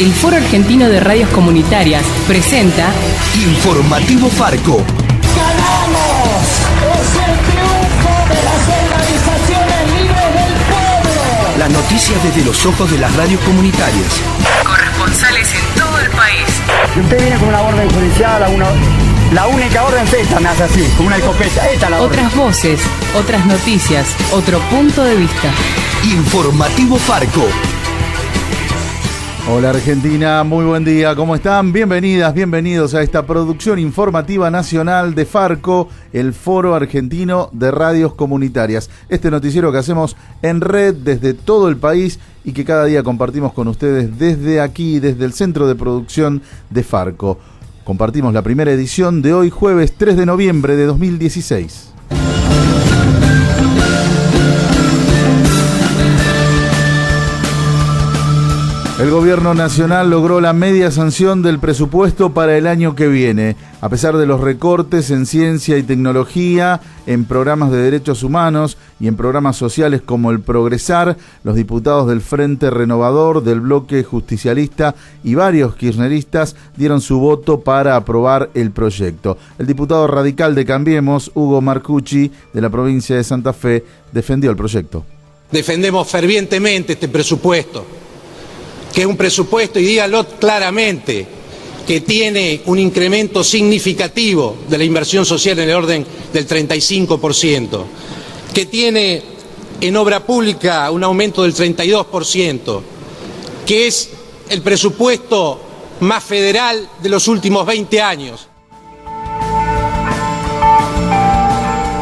El Foro Argentino de Radios Comunitarias presenta Informativo Farco. ¡Ganamos! ¡Es el triunfo de las organizaciones libres del pueblo! Las noticias desde los ojos de las radios comunitarias. Corresponsales en todo el país. Si usted viene con una orden judicial, la única orden es esta, me hace así, con una escopeta. Esta es la orden. Otras voces, otras noticias, otro punto de vista. Informativo Farco. Hola Argentina, muy buen día, ¿cómo están? Bienvenidas, bienvenidos a esta producción informativa nacional de Farco, el Foro Argentino de Radios Comunitarias. Este noticiero que hacemos en red desde todo el país y que cada día compartimos con ustedes desde aquí, desde el centro de producción de Farco. Compartimos la primera edición de hoy, jueves 3 de noviembre de 2016. El gobierno nacional logró la media sanción del presupuesto para el año que viene. A pesar de los recortes en ciencia y tecnología, en programas de derechos humanos y en programas sociales como el Progresar, los diputados del Frente Renovador, del Bloque Justicialista y varios kirchneristas dieron su voto para aprobar el proyecto. El diputado radical de Cambiemos, Hugo Marcucci, de la provincia de Santa Fe, defendió el proyecto. Defendemos fervientemente este presupuesto, que es un presupuesto, y díganlo claramente, que tiene un incremento significativo de la inversión social en el orden del 35%, que tiene en obra pública un aumento del 32%, que es el presupuesto más federal de los últimos 20 años.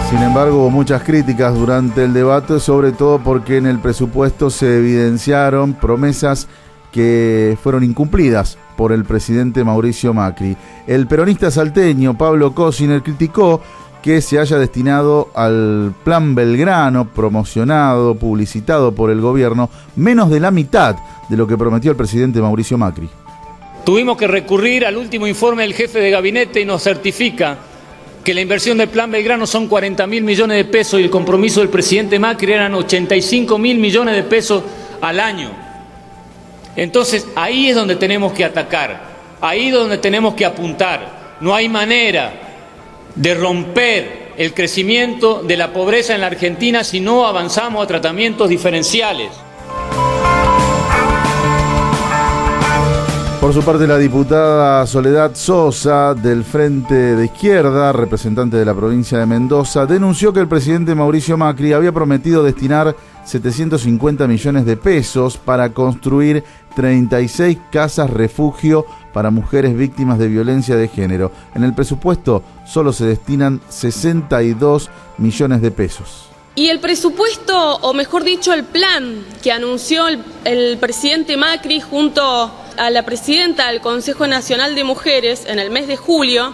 Sin embargo, hubo muchas críticas durante el debate, sobre todo porque en el presupuesto se evidenciaron promesas que fueron incumplidas por el presidente Mauricio Macri. El peronista salteño Pablo Cosiner criticó que se haya destinado al Plan Belgrano, promocionado, publicitado por el gobierno, menos de la mitad de lo que prometió el presidente Mauricio Macri. Tuvimos que recurrir al último informe del jefe de gabinete y nos certifica que la inversión del Plan Belgrano son 40.000 millones de pesos y el compromiso del presidente Macri eran 85.000 millones de pesos al año. Entonces ahí es donde tenemos que atacar, ahí es donde tenemos que apuntar. No hay manera de romper el crecimiento de la pobreza en la Argentina si no avanzamos a tratamientos diferenciales. Por su parte, la diputada Soledad Sosa, del Frente de Izquierda, representante de la provincia de Mendoza, denunció que el presidente Mauricio Macri había prometido destinar 750 millones de pesos para construir 36 casas refugio para mujeres víctimas de violencia de género. En el presupuesto solo se destinan 62 millones de pesos. Y el presupuesto, o mejor dicho, el plan que anunció el presidente Macri junto a la presidenta del Consejo Nacional de Mujeres en el mes de julio,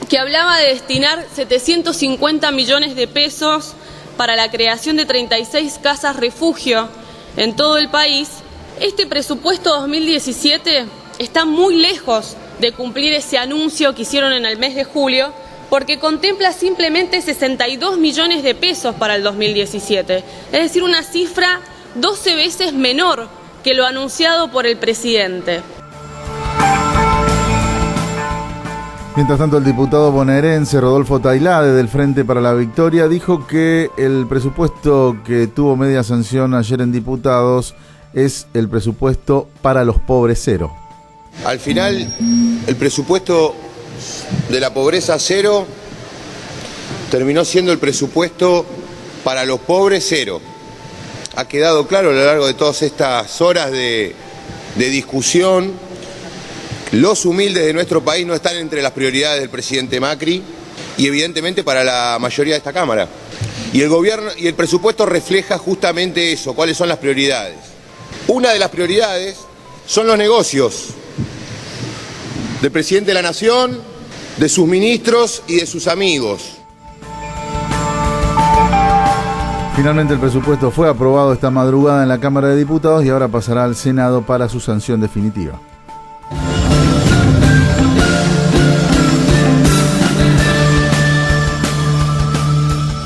que hablaba de destinar 750 millones de pesos para la creación de 36 casas refugio en todo el país, este presupuesto 2017 está muy lejos de cumplir ese anuncio que hicieron en el mes de julio, porque contempla simplemente 62 millones de pesos para el 2017, es decir, una cifra 12 veces menor que lo anunciado por el presidente. Mientras tanto, el diputado bonaerense Rodolfo Tailade, del Frente para la Victoria, dijo que el presupuesto que tuvo media sanción ayer en diputados es el presupuesto para los pobres cero. Al final, el presupuesto de la pobreza cero terminó siendo el presupuesto para los pobres cero. Ha quedado claro a lo largo de todas estas horas de discusión. Los humildes de nuestro país no están entre las prioridades del presidente Macri y evidentemente para la mayoría de esta Cámara. Y el gobierno y el presupuesto refleja justamente eso, cuáles son las prioridades. Una de las prioridades son los negocios del presidente de la Nación, de sus ministros y de sus amigos. Finalmente el presupuesto fue aprobado esta madrugada en la Cámara de Diputados y ahora pasará al Senado para su sanción definitiva.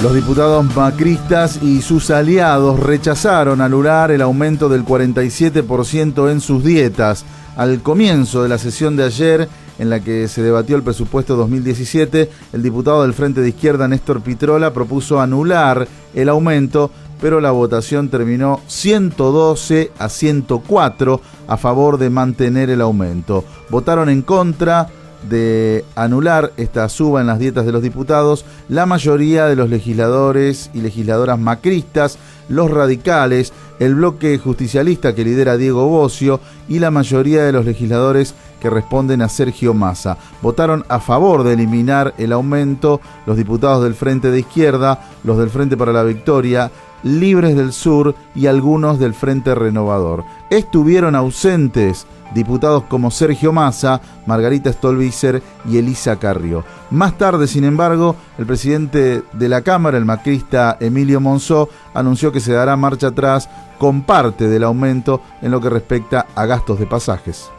Los diputados macristas y sus aliados rechazaron anular el aumento del 47% en sus dietas. Al comienzo de la sesión de ayer, en la que se debatió el presupuesto 2017, el diputado del Frente de Izquierda, Néstor Pitrola, propuso anular el aumento, pero la votación terminó 112 a 104 a favor de mantener el aumento. Votaron en contra de anular esta suba en las dietas de los diputados la mayoría de los legisladores y legisladoras macristas, los radicales, el bloque justicialista que lidera Diego Bocio y la mayoría de los legisladores que responden a Sergio Massa. Votaron a favor de eliminar el aumento los diputados del Frente de Izquierda, los del Frente para la Victoria, Libres del Sur y algunos del Frente Renovador. Estuvieron ausentes diputados como Sergio Massa, Margarita Stolbizer y Elisa Carrió. Más tarde, sin embargo, el presidente de la Cámara, el macrista Emilio Monzó, anunció que se dará marcha atrás con parte del aumento en lo que respecta a gastos de pasajes.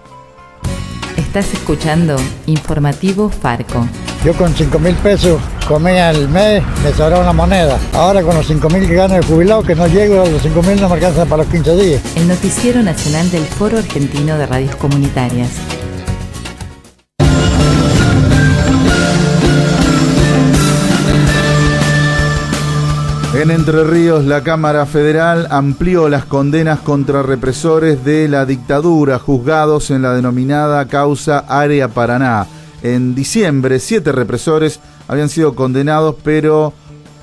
Estás escuchando Informativo Farco. Yo con 5.000 pesos comía al mes, me sobraba una moneda. Ahora con los 5.000 que gano de jubilado, que no llego a los 5.000, no me alcanzan para los 15 días. El noticiero nacional del Foro Argentino de Radios Comunitarias. En Entre Ríos, la Cámara Federal amplió las condenas contra represores de la dictadura juzgados en la denominada causa Área Paraná. En diciembre, 7 represores habían sido condenados, pero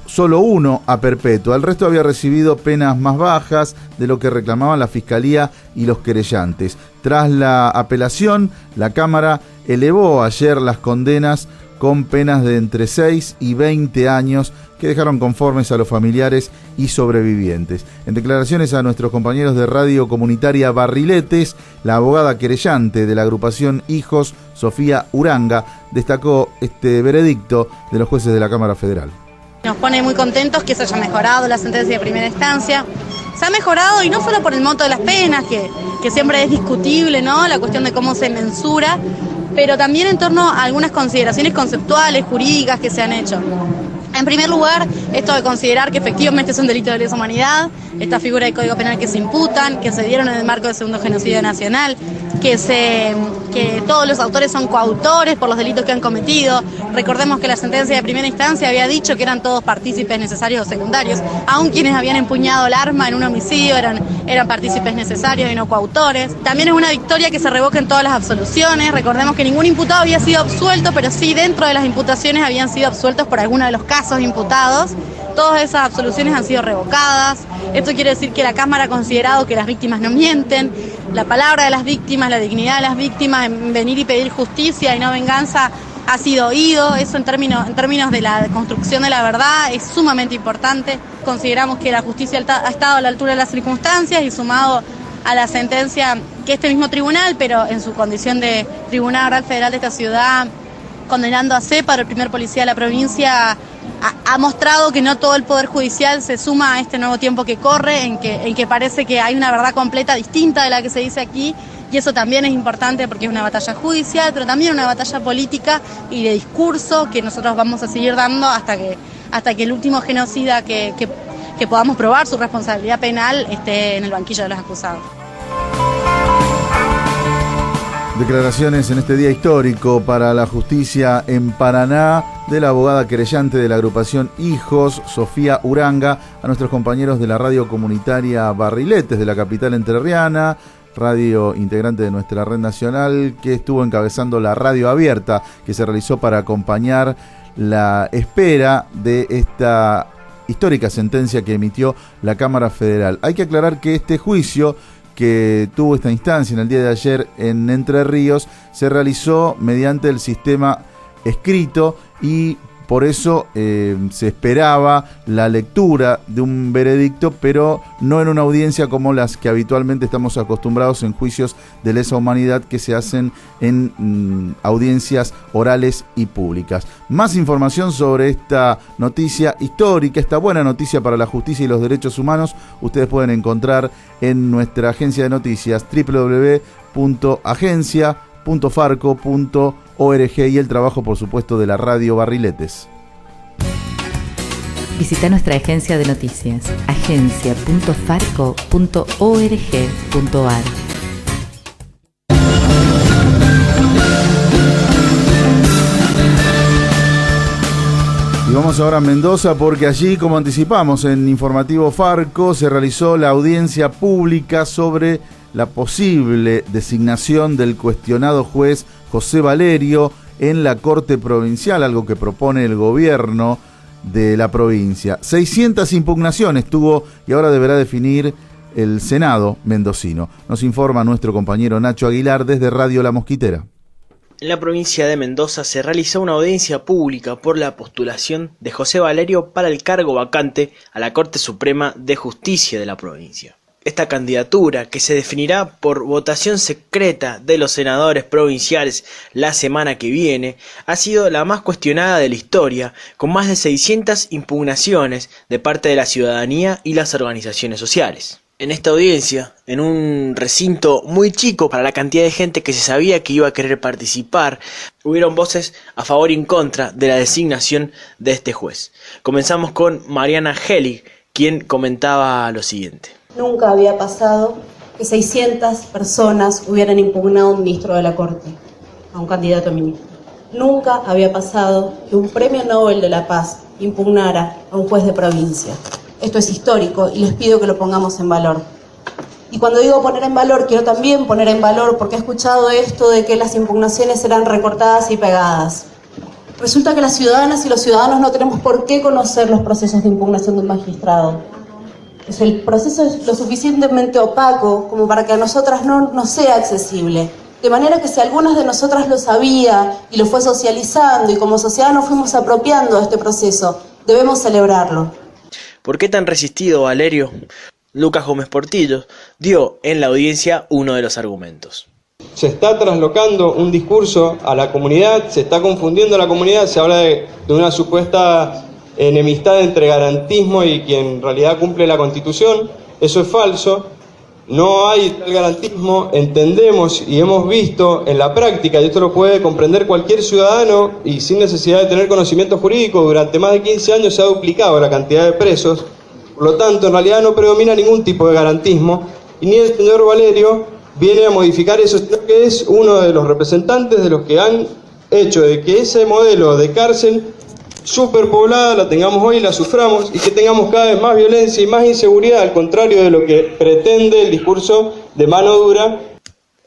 solo uno a perpetua. El resto había recibido penas más bajas de lo que reclamaban la Fiscalía y los querellantes. Tras la apelación, la Cámara elevó ayer las condenas con penas de entre 6 y 20 años que dejaron conformes a los familiares y sobrevivientes. En declaraciones a nuestros compañeros de Radio Comunitaria Barriletes, la abogada querellante de la agrupación Hijos, Sofía Uranga, destacó este veredicto de los jueces de la Cámara Federal. Nos pone muy contentos que se haya mejorado la sentencia de primera instancia. Se ha mejorado y no solo por el monto de las penas, que siempre es discutible, ¿no?, la cuestión de cómo se mensura, pero también en torno a algunas consideraciones conceptuales, jurídicas que se han hecho. En primer lugar, esto de considerar que efectivamente es un delito de lesa humanidad, esta figura del Código Penal que se imputan, que se dieron en el marco del segundo genocidio nacional, que todos los autores son coautores por los delitos que han cometido. Recordemos que la sentencia de primera instancia había dicho que eran todos partícipes necesarios o secundarios, aun quienes habían empuñado el arma en un homicidio eran partícipes necesarios y no coautores. También es una victoria que se revoquen todas las absoluciones. Recordemos que ningún imputado había sido absuelto, pero sí dentro de las imputaciones habían sido absueltos por alguno de los casos imputados. Todas esas absoluciones han sido revocadas. Esto quiere decir que la Cámara ha considerado que las víctimas no mienten, la palabra de las víctimas, la dignidad de las víctimas en venir y pedir justicia y no venganza ha sido oído. Eso en términos de la construcción de la verdad es sumamente importante. Consideramos que la justicia ha estado a la altura de las circunstancias y sumado a la sentencia que este mismo tribunal, pero en su condición de Tribunal Oral Federal de esta ciudad, condenando a Ceparo, el primer policía de la provincia, ha mostrado que no todo el Poder Judicial se suma a este nuevo tiempo que corre, en que parece que hay una verdad completa distinta de la que se dice aquí, y eso también es importante porque es una batalla judicial, pero también una batalla política y de discurso que nosotros vamos a seguir dando hasta que el último genocida que podamos probar su responsabilidad penal esté en el banquillo de los acusados. Declaraciones en este día histórico para la justicia en Paraná de la abogada querellante de la agrupación Hijos, Sofía Uranga, a nuestros compañeros de la radio comunitaria Barriletes de la capital entrerriana, radio integrante de nuestra red nacional, que estuvo encabezando la radio abierta que se realizó para acompañar la espera de esta histórica sentencia que emitió la Cámara Federal. Hay que aclarar que este juicio que tuvo esta instancia en el día de ayer en Entre Ríos se realizó mediante el sistema escrito y por eso se esperaba la lectura de un veredicto, pero no en una audiencia como las que habitualmente estamos acostumbrados en juicios de lesa humanidad que se hacen en audiencias orales y públicas. Más información sobre esta noticia histórica, esta buena noticia para la justicia y los derechos humanos, ustedes pueden encontrar en nuestra agencia de noticias www.agencia.farco.org y el trabajo, por supuesto, de la radio Barriletes. Visita nuestra agencia de noticias, agencia.farco.org.ar. Y vamos ahora a Mendoza porque allí, como anticipamos en Informativo Farco, se realizó la audiencia pública sobre la posible designación del cuestionado juez José Valerio en la Corte Provincial, algo que propone el gobierno de la provincia. 600 impugnaciones tuvo y ahora deberá definir el Senado mendocino. Nos informa nuestro compañero Nacho Aguilar desde Radio La Mosquitera. En la provincia de Mendoza se realizó una audiencia pública por la postulación de José Valerio para el cargo vacante a la Corte Suprema de Justicia de la provincia. Esta candidatura, que se definirá por votación secreta de los senadores provinciales la semana que viene, ha sido la más cuestionada de la historia, con más de 600 impugnaciones de parte de la ciudadanía y las organizaciones sociales. En esta audiencia, en un recinto muy chico para la cantidad de gente que se sabía que iba a querer participar, hubieron voces a favor y en contra de la designación de este juez. Comenzamos con Mariana Helig, quien comentaba lo siguiente. Nunca había pasado que 600 personas hubieran impugnado a un ministro de la Corte, a un candidato a ministro. Nunca había pasado que un premio Nobel de la Paz impugnara a un juez de provincia. Esto es histórico y les pido que lo pongamos en valor. Y cuando digo poner en valor, quiero también poner en valor, porque he escuchado esto de que las impugnaciones eran recortadas y pegadas. Resulta que las ciudadanas y los ciudadanos no tenemos por qué conocer los procesos de impugnación de un magistrado. El proceso es lo suficientemente opaco como para que a nosotras no nos sea accesible. De manera que si algunas de nosotras lo sabía y lo fue socializando y como sociedad nos fuimos apropiando de este proceso, debemos celebrarlo. ¿Por qué tan resistido Valerio? Lucas Gómez Portillo dio en la audiencia uno de los argumentos. Se está traslocando un discurso a la comunidad, se está confundiendo a la comunidad, se habla de una supuesta enemistad entre garantismo y quien en realidad cumple la Constitución. Eso es falso, no hay tal garantismo, entendemos y hemos visto en la práctica, y esto lo puede comprender cualquier ciudadano y sin necesidad de tener conocimiento jurídico, durante más de 15 años se ha duplicado la cantidad de presos, por lo tanto en realidad no predomina ningún tipo de garantismo y ni el señor Valerio viene a modificar eso, sino que es uno de los representantes de los que han hecho de que ese modelo de cárcel superpoblada la tengamos hoy y la suframos y que tengamos cada vez más violencia y más inseguridad, al contrario de lo que pretende el discurso de mano dura.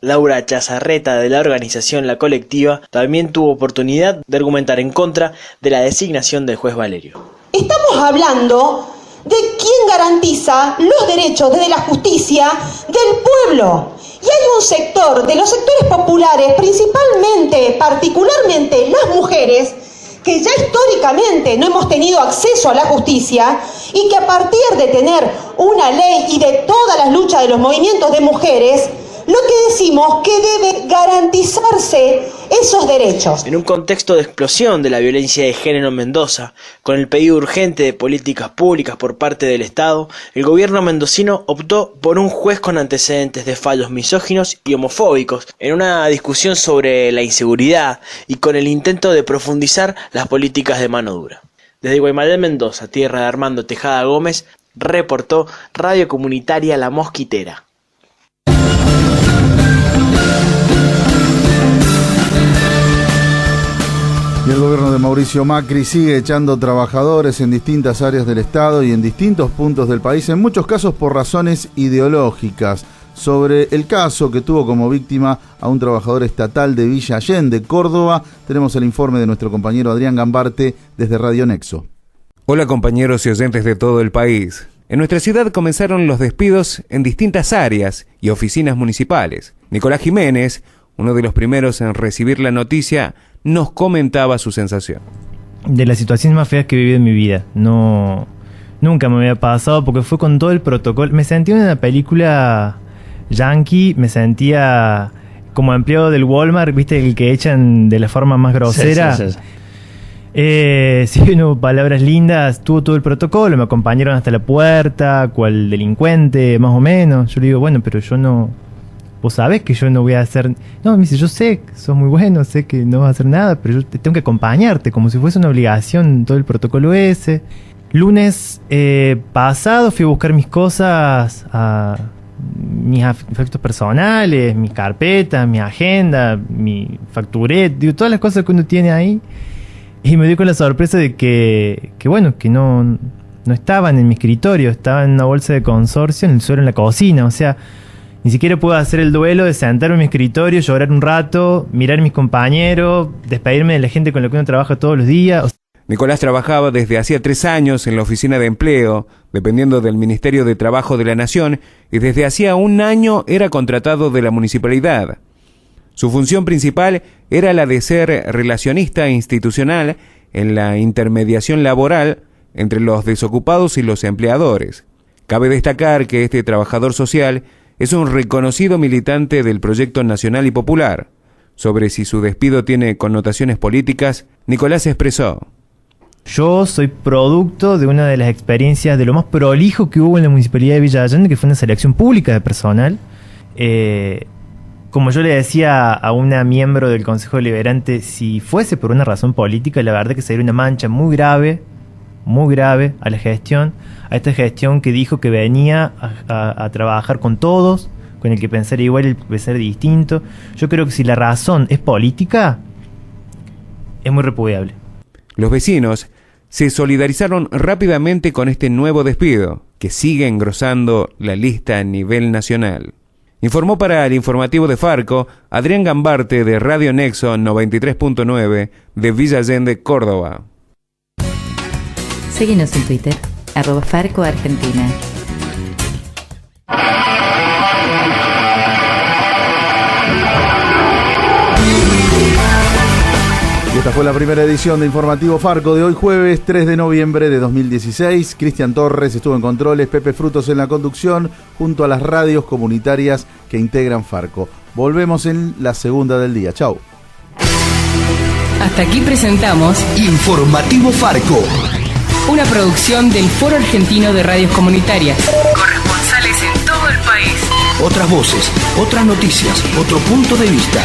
Laura Chazarreta, de la organización La Colectiva, también tuvo oportunidad de argumentar en contra de la designación del juez Valerio. Estamos hablando de quién garantiza los derechos desde la justicia del pueblo. Y hay un sector, de los sectores populares, principalmente, particularmente las mujeres, que ya históricamente no hemos tenido acceso a la justicia y que a partir de tener una ley y de todas las luchas de los movimientos de mujeres, lo que decimos que debe garantizarse esos derechos. En un contexto de explosión de la violencia de género en Mendoza, con el pedido urgente de políticas públicas por parte del Estado, el gobierno mendocino optó por un juez con antecedentes de fallos misóginos y homofóbicos, en una discusión sobre la inseguridad y con el intento de profundizar las políticas de mano dura. Desde Guaymallén, Mendoza, tierra de Armando Tejada Gómez, reportó Radio Comunitaria La Mosquitera. Y el gobierno de Mauricio Macri sigue echando trabajadores en distintas áreas del Estado y en distintos puntos del país, en muchos casos por razones ideológicas. Sobre el caso que tuvo como víctima a un trabajador estatal de Villa Allende, Córdoba, tenemos el informe de nuestro compañero Adrián Gambarte desde Radio Nexo. Hola compañeros y oyentes de todo el país. En nuestra ciudad comenzaron los despidos en distintas áreas y oficinas municipales. Nicolás Jiménez, uno de los primeros en recibir la noticia, nos comentaba su sensación. De las situaciones más feas que he vivido en mi vida. Nunca me había pasado porque fue con todo el protocolo. Me sentí en una película yankee, me sentía como empleado del Walmart, ¿viste? El que echan de la forma más grosera. Sí. Sí, no, palabras lindas, tuvo todo el protocolo, me acompañaron hasta la puerta, cual delincuente, más o menos. Yo le digo, bueno, pero yo no... Vos sabés que yo no voy a hacer... No, me dice, yo sé que sos muy bueno, sé que no vas a hacer nada, pero yo tengo que acompañarte, como si fuese una obligación todo el protocolo ese. Lunes pasado fui a buscar mis cosas, mis efectos personales, mis carpetas, mi agenda, mi factureta, digo, todas las cosas que uno tiene ahí. Y me dio con la sorpresa de que no estaban en mi escritorio, estaban en una bolsa de consorcio en el suelo en la cocina. O sea, ni siquiera pude hacer el duelo de sentarme en mi escritorio, llorar un rato, mirar a mis compañeros, despedirme de la gente con la que uno trabaja todos los días. Nicolás trabajaba desde hacía 3 años en la oficina de empleo, dependiendo del Ministerio de Trabajo de la Nación, y desde hacía 1 año era contratado de la municipalidad. Su función principal era la de ser relacionista institucional en la intermediación laboral entre los desocupados y los empleadores. Cabe destacar que este trabajador social es un reconocido militante del Proyecto Nacional y Popular. Sobre si su despido tiene connotaciones políticas, Nicolás expresó: yo soy producto de una de las experiencias de lo más prolijo que hubo en la Municipalidad de Villa Allende, que fue una selección pública de personal. Como yo le decía a una miembro del Consejo Deliberante, si fuese por una razón política, la verdad que sería una mancha muy grave a la gestión, a esta gestión que dijo que venía a trabajar con todos, con el que pensara igual y el que pensara distinto. Yo creo que si la razón es política, es muy repudiable. Los vecinos se solidarizaron rápidamente con este nuevo despido, que sigue engrosando la lista a nivel nacional. Informó para el informativo de Farco Adrián Gambarte de Radio Nexo 93.9 de Villa Allende, Córdoba. Seguinos en Twitter, @FarcoArgentina. Y esta fue la primera edición de Informativo Farco de hoy jueves 3 de noviembre de 2016. Cristian Torres estuvo en controles, Pepe Frutos en la conducción, junto a las radios comunitarias que integran Farco. Volvemos en la segunda del día. Chau. Hasta aquí presentamos Informativo Farco, una producción del Foro Argentino de Radios Comunitarias. Corresponsales en todo el país. otras voces, otras noticias, otro punto de vista.